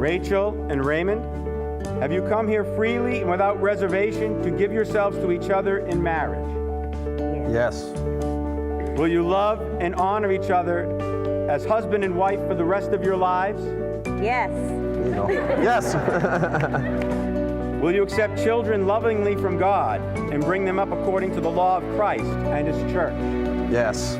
Rachel and Raymond, have you come here freely and without reservation to give yourselves to each other in marriage? Yes. Will you love and honor each other as husband and wife for the rest of your lives? Yes. There you go. Yes. Will you accept children lovingly from God and bring them up according to the law of Christ and His church? Yes.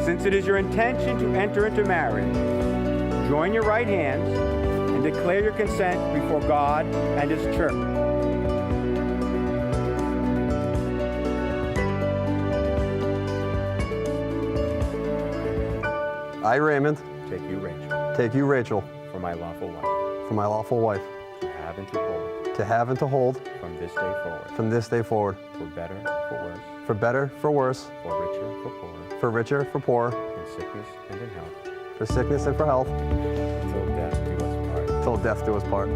Since it is your intention to enter into marriage, join your right hands and declare your consent before God and His church. I, Raymond, Take you, Rachel, take you, Rachel, for my lawful wife, for my lawful wife, to have and to hold to have and to hold from this day forward, from this day forward, for better, for worse, for better, for worse, for richer, for poorer, for richer, for poor, in sickness and in health, for sickness and for health, until death do us part. till death do us part.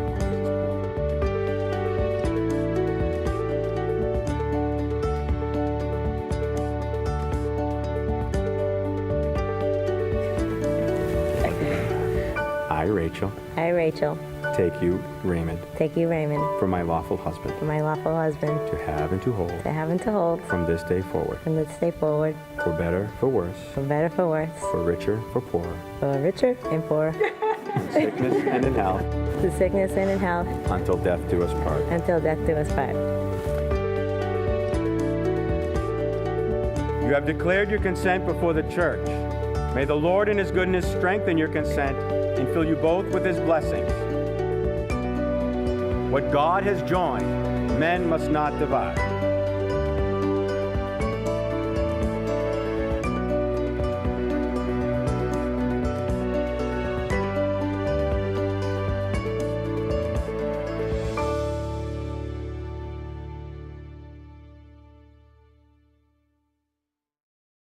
I, Rachel, I, Rachel, take you, Raymond, take you, Raymond, for my lawful husband, for my lawful husband, to have and to hold to have and to hold from this day forward, from this day forward, for better, for worse, for better, for worse, for richer, for poorer, for richer and poorer, in sickness and in health, to sickness and in health, until death do us part. until death do us part. You have declared your consent before the church. May the Lord in His goodness strengthen your consent and fill you both with His blessings. What God has joined, men must not divide.